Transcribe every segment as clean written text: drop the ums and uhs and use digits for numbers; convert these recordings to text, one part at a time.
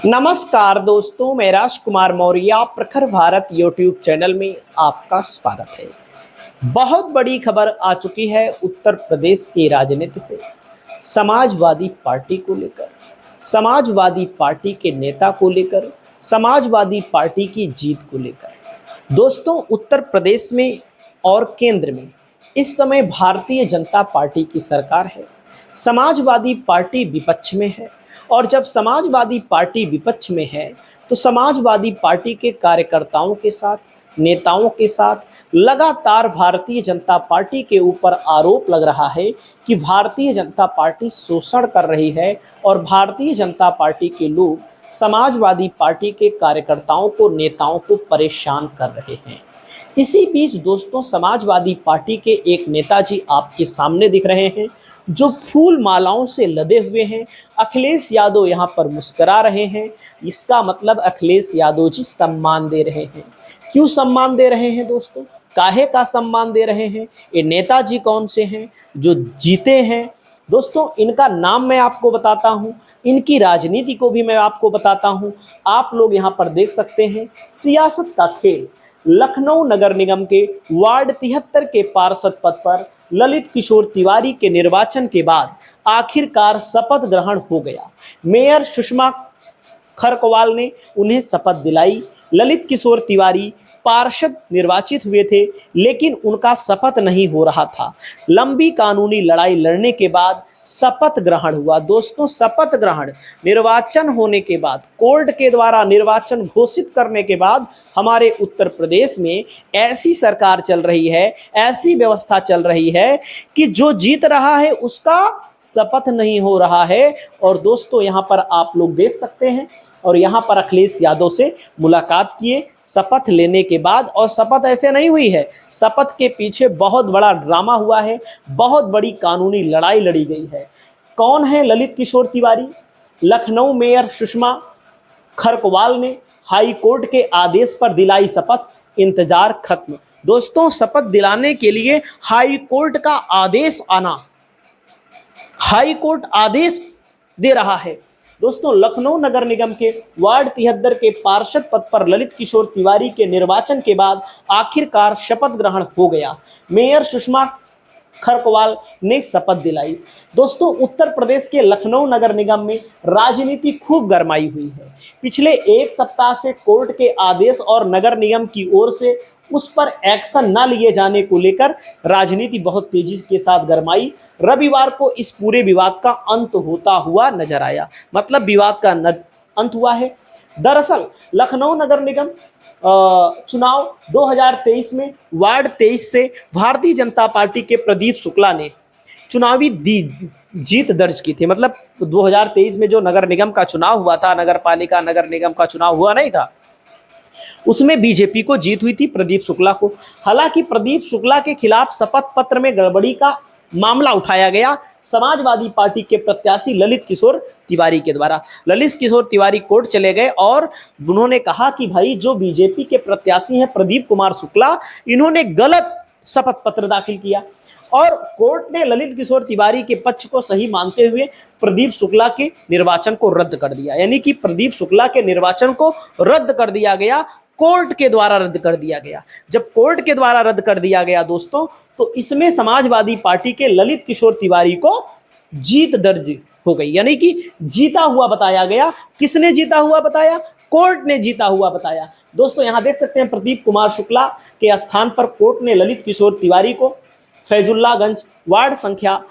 नमस्कार दोस्तों, मैं राजकुमार मौर्य प्रखर भारत यूट्यूब चैनल में आपका स्वागत है। बहुत बड़ी खबर आ चुकी है उत्तर प्रदेश की राजनीति से। समाजवादी पार्टी को लेकर, समाजवादी पार्टी के नेता को लेकर, समाजवादी पार्टी की जीत को लेकर। दोस्तों, उत्तर प्रदेश में और केंद्र में इस समय भारतीय जनता पार्टी की सरकार है। समाजवादी पार्टी विपक्ष में है और जब समाजवादी पार्टी विपक्ष में है तो समाजवादी पार्टी के कार्यकर्ताओं के साथ, नेताओं के साथ लगातार भारतीय जनता पार्टी के ऊपर आरोप लग रहा है कि भारतीय जनता पार्टी शोषण कर रही है और भारतीय जनता पार्टी के लोग समाजवादी पार्टी के कार्यकर्ताओं को, नेताओं को परेशान कर रहे हैं। इसी बीच दोस्तों, समाजवादी पार्टी के एक नेताजी आपके सामने दिख रहे हैं जो फूल मालाओं से लदे हुए हैं। अखिलेश यादव यहाँ पर मुस्करा रहे हैं। इसका मतलब अखिलेश यादव जी सम्मान दे रहे हैं। क्यों सम्मान दे रहे हैं दोस्तों? काहे का सम्मान दे रहे हैं? ये नेताजी कौन से हैं जो जीते हैं? दोस्तों, इनका नाम मैं आपको बताता हूँ, इनकी राजनीति को भी मैं आपको बताता हूँ। आप लोग यहाँ पर देख सकते हैं सियासत का खेल। लखनऊ नगर निगम के वार्ड 73 के पार्षद पद पर ललित किशोर तिवारी के निर्वाचन के बाद आखिरकार शपथ ग्रहण हो गया। मेयर सुषमा खरकवाल ने उन्हें शपथ दिलाई। ललित किशोर तिवारी पार्षद निर्वाचित हुए थे, लेकिन उनका शपथ नहीं हो रहा था। लंबी कानूनी लड़ाई लड़ने के बाद शपथ ग्रहण हुआ। दोस्तों, शपथ ग्रहण निर्वाचन होने के बाद, कोर्ट के द्वारा निर्वाचन घोषित करने के बाद हमारे उत्तर प्रदेश में ऐसी सरकार चल रही है, ऐसी व्यवस्था चल रही है कि जो जीत रहा है उसका शपथ नहीं हो रहा है। और दोस्तों, यहाँ पर आप लोग देख सकते हैं और यहाँ पर अखिलेश यादव से मुलाकात किए शपथ लेने के बाद। और शपथ ऐसे नहीं हुई है, शपथ के पीछे बहुत बड़ा ड्रामा हुआ है, बहुत बड़ी कानूनी लड़ाई लड़ी गई है। कौन है ललित किशोर तिवारी? लखनऊ मेयर सुषमा खरकवाल ने हाई कोर्ट के आदेश पर दिलाई शपथ। इंतजार खत्म। दोस्तों, शपथ दिलाने के लिए हाई कोर्ट का आदेश आना, हाई कोर्ट आदेश दे रहा है। दोस्तों, लखनऊ नगर निगम के वार्ड 73 के पार्षद पद पर ललित किशोर तिवारी के निर्वाचन के बाद आखिरकार शपथ ग्रहण हो गया। मेयर सुषमा खरकवाल ने शपथ दिलाई। दोस्तों, उत्तर प्रदेश के लखनऊ नगर निगम में राजनीति खूब गरमाई हुई है। पिछले एक सप्ताह से कोर्ट के आदेश और नगर निगम की ओर से उस पर एक्शन न लिए जाने को लेकर राजनीति बहुत तेजी के साथ गरमाई। रविवार को इस पूरे विवाद का अंत होता हुआ नजर आया। मतलब विवाद का अंत हुआ है। दरअसल लखनऊ नगर निगम चुनाव 2023 में वार्ड 23 से भारतीय जनता पार्टी के प्रदीप शुक्ला ने चुनावी जीत दर्ज की थी। मतलब 2023 में जो नगर निगम का चुनाव हुआ था, नगर पालिका नगर निगम का चुनाव हुआ नहीं था, उसमें बीजेपी को जीत हुई थी, प्रदीप शुक्ला को। हालांकि प्रदीप शुक्ला के खिलाफ शपथ पत्र में गड़बड़ी का मामला उठाया गया समाजवादी पार्टी के प्रत्याशी ललित किशोर तिवारी के द्वारा। ललित किशोर तिवारी कोर्ट चले गए और उन्होंने कहा कि भाई, जो बीजेपी के प्रत्याशी हैं प्रदीप कुमार शुक्ला, इन्होंने गलत शपथ पत्र दाखिल किया और कोर्ट ने ललित किशोर तिवारी के पक्ष को सही मानते हुए प्रदीप शुक्ला के निर्वाचन को रद्द कर दिया। यानी कि प्रदीप शुक्ला के निर्वाचन को रद्द कर दिया गया, कोर्ट के द्वारा रद्द कर दिया गया। जब कोर्ट के द्वारा रद्द कर दिया गया दोस्तों, तो इसमें समाजवादी पार्टी के ललित किशोर तिवारी को जीत दर्ज हो गई, यानी कि जीता हुआ बताया गया। किसने जीता हुआ बताया? कोर्ट ने जीता हुआ बताया। दोस्तों, यहां देख सकते हैं प्रदीप कुमार शुक्ला के स्थान पर कोर्ट ने ललित किशोर तिवारी को फैजुल्लागंज वार्ड संख्या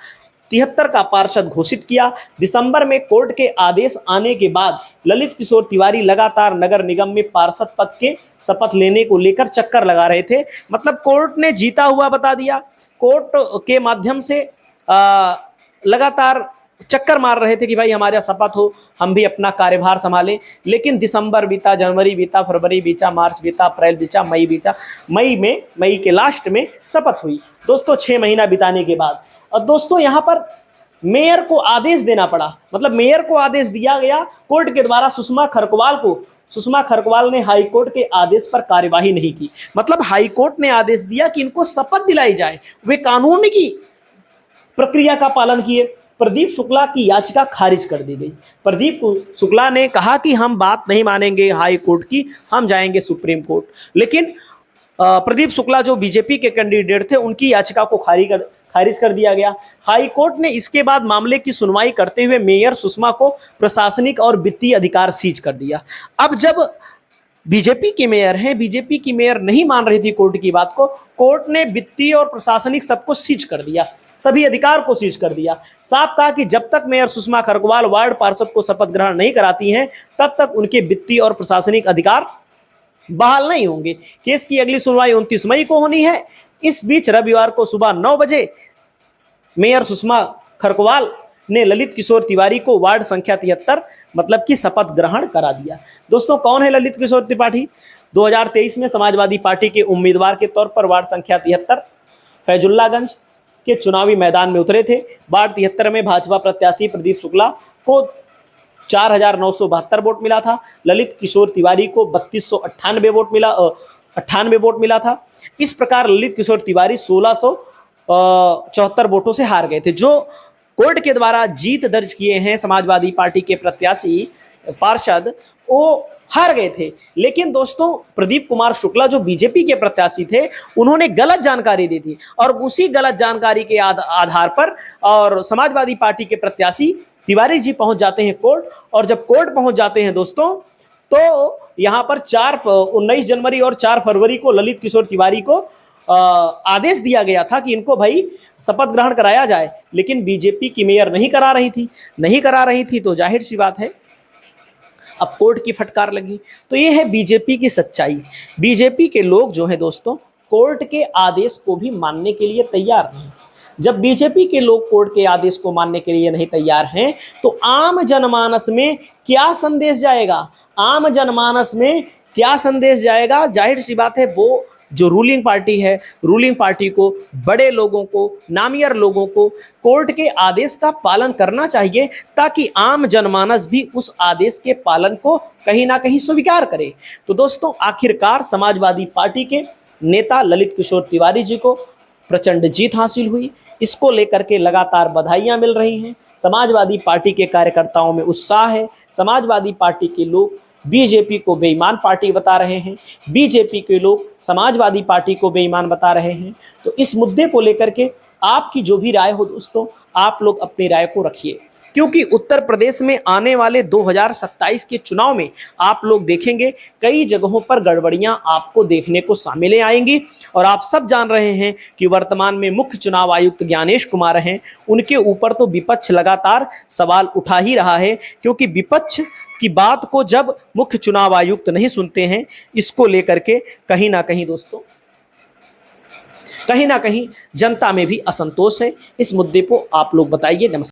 73 का पार्षद घोषित किया। दिसंबर में कोर्ट के आदेश आने के बाद ललित किशोर तिवारी लगातार नगर निगम में पार्षद पद के शपथ लेने को लेकर चक्कर लगा रहे थे। मतलब कोर्ट ने जीता हुआ बता दिया। कोर्ट के माध्यम से लगातार चक्कर मार रहे थे कि भाई हमारा शपथ हो, हम भी अपना कार्यभार संभालें। लेकिन दिसंबर बीता, जनवरी बीता, फरवरी बीता, मार्च बीता, अप्रैल बीता, मई बीता। मई के लास्ट में शपथ हुई दोस्तों, 6 महीना बिताने के बाद। और दोस्तों, यहाँ पर मेयर को आदेश देना पड़ा। मतलब मेयर को आदेश दिया गया कोर्ट के द्वारा सुषमा खरकवाल को। सुषमा खरकवाल ने हाई कोर्ट के आदेश पर कार्यवाही नहीं की। मतलब हाई कोर्ट ने आदेश दिया कि इनको शपथ दिलाई जाए। वे कानून की प्रक्रिया का पालन किए। प्रदीप शुक्ला की याचिका खारिज कर दी गई। प्रदीप शुक्ला ने कहा कि हम बात नहीं मानेंगे हाई कोर्ट की, हम जाएंगे सुप्रीम कोर्ट। लेकिन प्रदीप शुक्ला जो बीजेपी के कैंडिडेट थे, उनकी याचिका को खारिज कर दिया गया। हाई कोर्ट ने इसके बाद मामले की सुनवाई करते हुए मेयर सुषमा को प्रशासनिक और वित्तीय अधिकार सीज कर दिया। अब जब बीजेपी की मेयर है, बीजेपी की मेयर नहीं मान रही थी कोर्ट की बात को, कोर्ट ने वित्तीय और प्रशासनिक सबको सीज कर दिया, सभी अधिकार को सीज कर दिया। साफ कहा कि जब तक मेयर सुषमा खरगोवाल वार्ड पार्षद को शपथ ग्रहण नहीं कराती हैं, तब तक उनके वित्तीय और प्रशासनिक अधिकार बहाल नहीं होंगे। केस की अगली सुनवाई 29 मई को होनी है। इस बीच रविवार को सुबह 9 बजे मेयर सुषमा खरगोवाल ने ललित किशोर तिवारी को वार्ड संख्या 73 मतलब कि शपथ ग्रहण करा दिया। दोस्तों, कौन है ललित किशोर त्रिपाठी? 2023 में समाजवादी पार्टी के उम्मीदवार के तौर पर वार्ड संख्या 73 फैजुल्लागंज के चुनावी मैदान में उतरे थे। वार्ड 73 में भाजपा प्रत्याशी प्रदीप शुक्ला को 4,972 वोट मिला था। ललित किशोर तिवारी को 3,298 वोट मिला था। इस प्रकार ललित किशोर तिवारी 1,674 वोटों से हार गए थे। जो कोर्ट के द्वारा जीत दर्ज किए हैं समाजवादी पार्टी के प्रत्याशी पार्षद, वो हार गए थे। लेकिन दोस्तों, प्रदीप कुमार शुक्ला जो बीजेपी के प्रत्याशी थे, उन्होंने गलत जानकारी दी थी और उसी गलत जानकारी के आधार पर और समाजवादी पार्टी के प्रत्याशी तिवारी जी पहुंच जाते हैं कोर्ट। और जब कोर्ट पहुंच जाते हैं दोस्तों, तो यहां पर 19 जनवरी और 4 फरवरी को ललित किशोर तिवारी को आदेश दिया गया था कि इनको भाई शपथ ग्रहण कराया जाए। लेकिन बीजेपी की मेयर नहीं करा रही थी तो जाहिर सी बात है अब कोर्ट की फटकार लगी। तो ये है बीजेपी की सच्चाई। बीजेपी के लोग जो है दोस्तों, कोर्ट के आदेश को भी मानने के लिए तैयार नहीं। जब बीजेपी के लोग कोर्ट के आदेश को मानने के लिए नहीं तैयार हैं, तो आम जनमानस में क्या संदेश जाएगा? आम जनमानस में क्या संदेश जाएगा? जाहिर सी बात है, वो जो रूलिंग पार्टी है, रूलिंग पार्टी को, बड़े लोगों को, नामियर लोगों को कोर्ट के आदेश का पालन करना चाहिए, ताकि आम जनमानस भी उस आदेश के पालन को कहीं ना कहीं स्वीकार करे। तो दोस्तों, आखिरकार समाजवादी पार्टी के नेता ललित किशोर तिवारी जी को प्रचंड जीत हासिल हुई। इसको लेकर के लगातार बधाइयां मिल रही हैं। समाजवादी पार्टी के कार्यकर्ताओं में उत्साह है। समाजवादी पार्टी के लोग बीजेपी को बेईमान पार्टी बता रहे हैं, बीजेपी के लोग समाजवादी पार्टी को बेईमान बता रहे हैं। तो इस मुद्दे को लेकर के आपकी जो भी राय हो दोस्तों, आप लोग अपनी राय को रखिए, क्योंकि उत्तर प्रदेश में आने वाले 2027 के चुनाव में आप लोग देखेंगे कई जगहों पर गड़बड़ियां आपको देखने को सामने आएंगी। और आप सब जान रहे हैं कि वर्तमान में मुख्य चुनाव आयुक्त ज्ञानेश कुमार हैं, उनके ऊपर तो विपक्ष लगातार सवाल उठा ही रहा है, क्योंकि विपक्ष की बात को जब मुख्य चुनाव आयुक्त नहीं सुनते हैं, इसको लेकर के कहीं ना कहीं दोस्तों, कहीं ना कहीं जनता में भी असंतोष है। इस मुद्दे को आप लोग बताइए। नमस्कार।